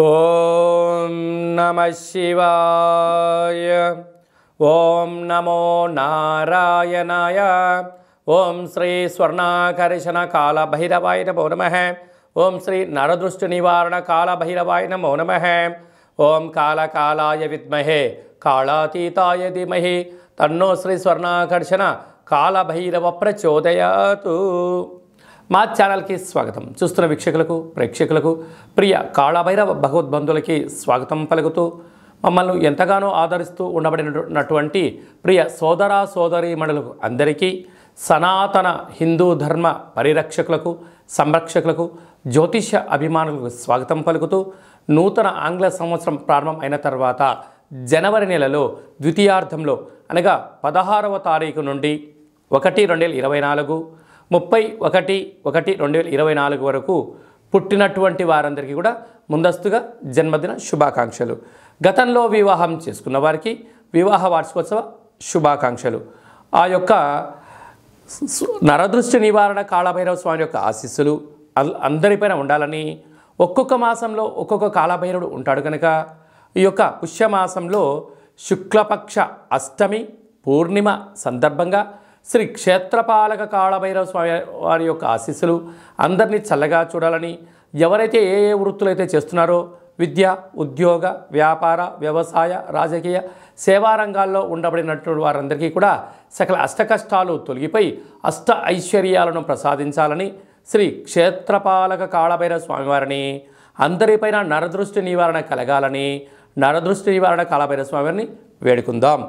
ఓం నమః శివాయ. ఓం నమో నారాయణాయ. ఓం శ్రీ స్వర్ణాకర్షణ కాల భైరవాయ నమో నమః. ఓం శ్రీ నరదృష్టి నివారణ కాల భైరవాయ నమో నమః. ఓం కాళకాలాయ విద్మహే కాళాతీతాయ ధీమహి తన్నో శ్రీ స్వర్ణాకర్షణ కాల భైరవ ప్రచోదయాతు. మా ఛానల్కి స్వాగతం. చూస్తున్న వీక్షకులకు ప్రేక్షకులకు ప్రియ కాళభైరవ భగవద్బంధులకి స్వాగతం పలుకుతూ మమ్మల్ని ఎంతగానో ఆదరిస్తూ ఉండబడినటువంటి ప్రియ సోదర సోదరీమణులకు అందరికీ సనాతన హిందూ ధర్మ పరిరక్షకులకు సంరక్షకులకు జ్యోతిష అభిమానులకు స్వాగతం పలుకుతూ నూతన ఆంగ్ల సంవత్సరం ప్రారంభం అయిన తర్వాత జనవరి నెలలో ద్వితీయార్థంలో అనగా 16వ తారీఖు నుండి 1/2024 31/1/2024 వరకు పుట్టినటువంటి వారందరికీ కూడా ముందస్తుగా జన్మదిన శుభాకాంక్షలు. గతంలో వివాహం చేసుకున్న వారికి వివాహ వార్షికోత్సవ శుభాకాంక్షలు. ఆ యొక్క నరదృష్టి నివారణ కాళభైరవ స్వామి యొక్క ఆశీస్సులు అందరిపైన ఉండాలని, ఒక్కొక్క మాసంలో ఒక్కొక్క కాళభైరవుడు ఉంటాడు కనుక ఈ యొక్క పుష్యమాసంలో శుక్లపక్ష అష్టమి పూర్ణిమ సందర్భంగా శ్రీ క్షేత్రపాలక కాళభైరవ స్వామి వారి యొక్క ఆశీస్సులు అందరినీ చల్లగా చూడాలని, ఎవరైతే ఏ వృత్తులైతే చేస్తున్నారో విద్య, ఉద్యోగ, వ్యాపార, వ్యవసాయ, రాజకీయ, సేవా రంగాల్లో ఉండబడినటువంటి వారందరికీ కూడా సకల అష్టకష్టాలు తొలగిపోయి అష్ట ఐశ్వర్యాలను ప్రసాదించాలని శ్రీ క్షేత్రపాలక కాళభైరవ స్వామివారిని, అందరిపైన నరదృష్టి నివారణ కలగాలని నరదృష్టి నివారణ కాళభైరవ స్వామివారిని వేడుకుందాం.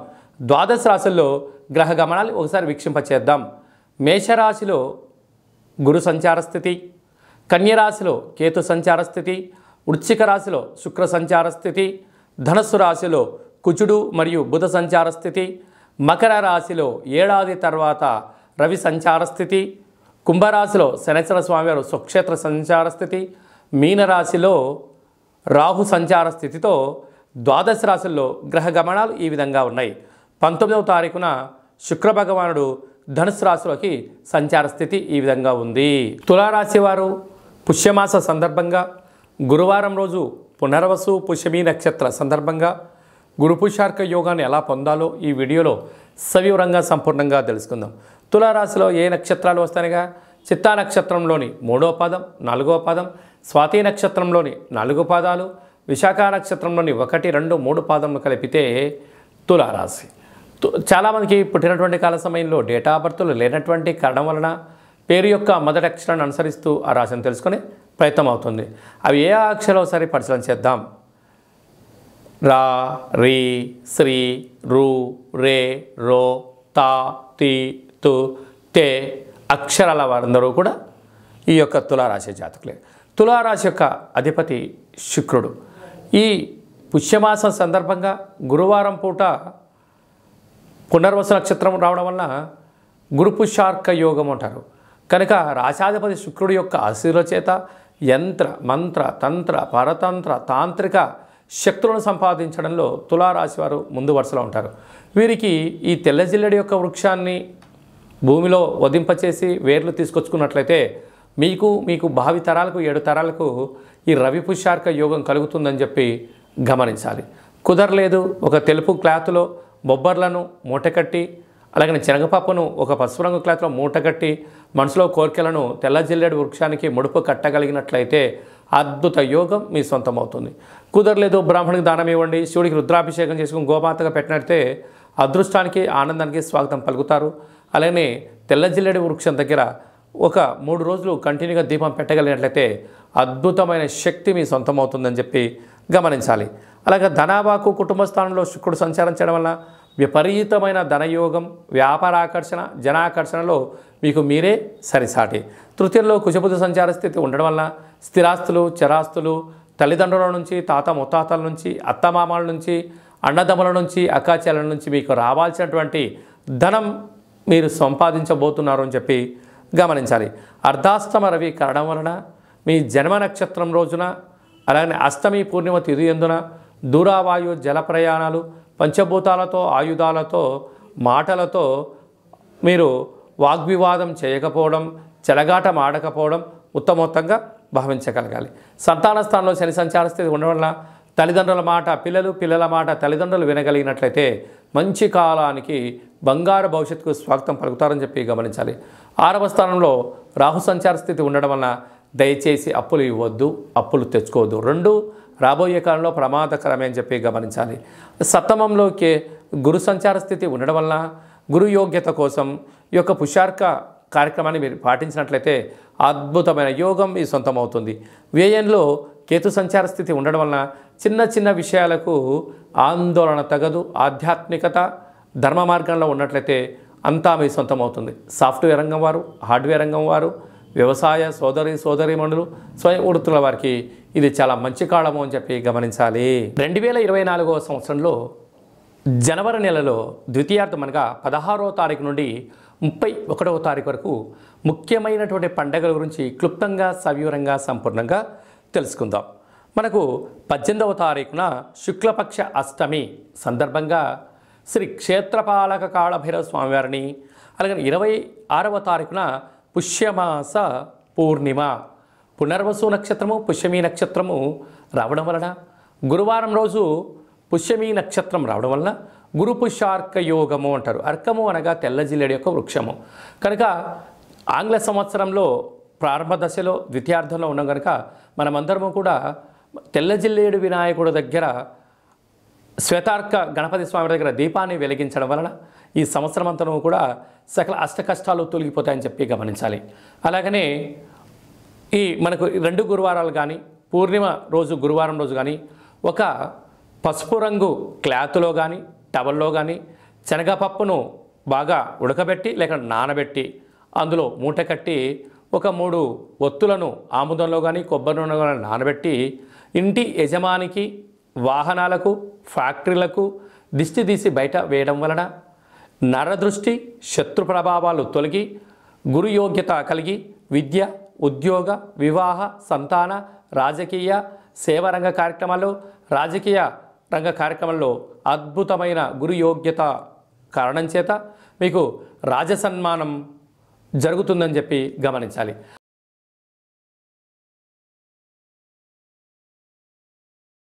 ద్వాదశ రాశుల్లో గ్రహ గమనాలు ఒకసారి వీక్షింపచేద్దాం. మేషరాశిలో గురు సంచార స్థితి, కన్యరాశిలో కేతు సంచార స్థితి, వృశ్చిక రాశిలో శుక్ర సంచార స్థితి, ధనస్సు రాశిలో కుజుడు మరియు బుధ సంచార స్థితి, మకర రాశిలో ఏడాది తర్వాత రవి సంచార స్థితి, కుంభరాశిలో శనేశ్వర స్వామివారు స్వక్షేత్ర సంచార స్థితి, మీనరాశిలో రాహు సంచార స్థితితో ద్వాదశ రాశుల్లో గ్రహ గమనాలు ఈ విధంగా ఉన్నాయి. 19వ తారీఖున శుక్ర భగవానుడు ధనుసు రాశిలోకి సంచార స్థితి ఈ విధంగా ఉంది. తులారాశి వారు పుష్యమాస సందర్భంగా గురువారం రోజు పునర్వసు పుష్యమీ నక్షత్ర సందర్భంగా గురు పుష్యార్క యోగాన్ని ఎలా పొందాలో ఈ వీడియోలో సవివరంగా సంపూర్ణంగా తెలుసుకుందాం. తులారాశిలో ఏ నక్షత్రాలు వస్తాయిగా చిత్తా నక్షత్రంలోని 3వ పాదం, 4వ పాదం, స్వాతి నక్షత్రంలోని 4 పాదాలు, విశాఖ నక్షత్రంలోని 1, 2, 3 పాదములు కలిపితే తులారాశి. చాలామందికి పుట్టినటువంటి కాల సమయంలో డేటా ఆఫ్ బర్త్లు లేనటువంటి కారణం వలన పేరు యొక్క మొదటి అక్షరాన్ని అనుసరిస్తూ ఆ రాశిని తెలుసుకునే ప్రయత్నం అవుతుంది. అవి ఏ అక్షరాలు ఒకసారి పరిశీలన చేద్దాం. రా, రీ, శ్రీ, రు, రే, రో, తా, తి, తు, తే అక్షరాల వారందరూ కూడా ఈ యొక్క తులారాశి జాతకులే. తులారాశి యొక్క అధిపతి శుక్రుడు. ఈ పుష్యమాసం సందర్భంగా గురువారం పూట పునర్వసు నక్షత్రం రావడం వలన గురు పుష్యార్క యోగం అంటారు. కనుక రాశాధిపతి శుక్రుడి యొక్క ఆశీర్వాద చేత యంత్ర, మంత్ర, తంత్ర, పరతంత్ర, తాంత్రిక శక్తులను సంపాదించడంలో తులారాశి వారు ముందు వరుసలో ఉంటారు. వీరికి ఈ తెల్ల జిల్లెడి యొక్క వృక్షాన్ని భూమిలో వధింపచేసి వేర్లు తీసుకొచ్చుకున్నట్లయితే మీకు భావి తరాలకు 7 తరాలకు ఈ రవి పుష్యార్క యోగం కలుగుతుందని చెప్పి గమనించాలి. కుదరలేదు, ఒక తెలుపు క్లాత్లో బొబ్బర్లను మూటకట్టి, అలాగే శనగపప్పును ఒక పసుపు రంగు క్లాత్లో మూటకట్టి మనసులో కోరికలను తెల్ల జిల్లెడు వృక్షానికి ముడుపు కట్టగలిగినట్లయితే అద్భుత యోగం మీ సొంతం అవుతుంది. కుదరలేదు, బ్రాహ్మణికి దానం ఇవ్వండి, శివుడికి రుద్రాభిషేకం చేసుకుని గోమాతగా పెట్టినట్టే అదృష్టానికి ఆనందానికి స్వాగతం పలుకుతారు. అలాగే తెల్ల జిల్లెడు వృక్షం దగ్గర ఒక 3 రోజులు కంటిన్యూగా దీపం పెట్టగలిగినట్లయితే అద్భుతమైన శక్తి మీ సొంతం అవుతుందని చెప్పి గమనించాలి. అలాగే ధనాభాకు కుటుంబ స్థానంలో శుక్రుడు సంచారం చేయడం వల్ల విపరీతమైన ధనయోగం, వ్యాపారాకర్షణ, జనాకర్షణలో మీకు మీరే సరిసాటి. తృతీయంలో కుజబుధ సంచార స్థితి ఉండడం వల్ల స్థిరాస్తులు, చరాస్తులు, తల్లిదండ్రుల నుంచి, తాత ముత్తాతల నుంచి, అత్తమామల నుంచి, అన్నదమ్ముల నుంచి, అక్కాచెల్లెల నుంచి మీకు రావాల్సినటువంటి ధనం మీరు సంపాదించబోతున్నారు అని చెప్పి గమనించాలి. అర్ధాష్టమ రవి కారణం వలన మీ జన్మ నక్షత్రం రోజున, అలాగే అష్టమి పూర్ణిమ తిథి యందున దూరావాయు జల ప్రయాణాలు, పంచభూతాలతో, ఆయుధాలతో, మాటలతో మీరు వాగ్వివాదం చేయకపోవడం, చెలగాటం ఆడకపోవడం ఉత్తమోత్తంగా భావించగలగాలి. సంతాన స్థానంలో శని సంచార స్థితి ఉండడం వల్ల తల్లిదండ్రుల మాట పిల్లలు, పిల్లల మాట తల్లిదండ్రులు వినగలిగినట్లయితే మంచి కాలానికి బంగారు భవిష్యత్తుకు స్వాగతం పలుకుతారని చెప్పి గమనించాలి. 6వ స్థానంలో రాహు సంచార స్థితి ఉండడం వలన దయచేసి అప్పులు ఇవ్వద్దు, అప్పులు తెచ్చుకోవద్దు. 2 రాబోయే కాలంలో ప్రమాదకరమే అని చెప్పి గమనించాలి. సప్తమంలోకి గురు సంచార స్థితి ఉండడం వలన గురు యోగ్యత కోసం ఈ యొక్క పుష్యార్క కార్యక్రమాన్ని మీరు పాటించినట్లయితే అద్భుతమైన యోగం మీ సొంతమవుతుంది. వ్యయంలో కేతు సంచార స్థితి ఉండడం వలన చిన్న చిన్న విషయాలకు ఆందోళన తగదు. ఆధ్యాత్మికత ధర్మ మార్గంలో ఉన్నట్లయితే అంతా మీ సొంతమవుతుంది. సాఫ్ట్వేర్ రంగం వారు, హార్డ్వేర్ రంగం వారు, వ్యవసాయ సోదరీమణులు, స్వయం వృత్తుల వారికి ఇది చాలా మంచి కాలము అని చెప్పి గమనించాలి. 2024వ సంవత్సరంలో జనవరి నెలలో ద్వితీయార్థం అనగా 16వ తారీఖు నుండి 31వ తారీఖు వరకు ముఖ్యమైనటువంటి పండుగల గురించి క్లుప్తంగా సవివరంగా సంపూర్ణంగా తెలుసుకుందాం. మనకు 18వ తారీఖున శుక్లపక్ష అష్టమి సందర్భంగా శ్రీ క్షేత్రపాలక కాళభైరవ స్వామివారిని, అలాగే 26వ తారీఖున పుష్యమాస పూర్ణిమ పునర్వసు నక్షత్రము పుష్యమీ నక్షత్రము రావడం వలన గురువారం రోజు పుష్యమీ నక్షత్రం రావడం వలన గురు పుష్యార్క యోగము అంటారు. అర్కము అనగా తెల్ల జిల్లేడు యొక్క వృక్షము కనుక ఆంగ్ల సంవత్సరంలో ప్రారంభ దశలో ద్వితీయార్థంలో ఉన్నాం కనుక మనమందరము కూడా తెల్ల జిల్లేడు వినాయకుడు దగ్గర శ్వేతార్క గణపతి స్వామి దగ్గర దీపాన్ని వెలిగించడం వలన ఈ సంవత్సరం అంతా కూడా సకల అష్ట కష్టాలు తొలగిపోతాయని చెప్పి గమనించాలి. అలాగనే ఈ మనకు 2 గురువారాలు కానీ పూర్ణిమ రోజు గురువారం రోజు కానీ ఒక పసుపు రంగు క్లాత్లో కానీ టవల్లో కానీ శనగపప్పును బాగా ఉడకబెట్టి లేక నానబెట్టి అందులో మూట కట్టి ఒక 3 ఒత్తులను ఆముదంలో కానీ కొబ్బరి నూనెలో కానీ నానబెట్టి ఇంటి యజమానికి, వాహనాలకు, ఫ్యాక్టరీలకు దిష్టి తీసి బయట వేయడం వలన నరదృష్టి, శత్రు ప్రభావాలు తొలగి గురు యోగ్యత కలిగి విద్య, ఉద్యోగ, వివాహ, సంతాన, రాజకీయ, సేవారంగ కార్యక్రమాల్లో, రాజకీయ రంగ కార్యక్రమంలో అద్భుతమైన గురు యోగ్యత కారణం చేత మీకు రాజసన్మానం జరుగుతుందని చెప్పి గమనించాలి.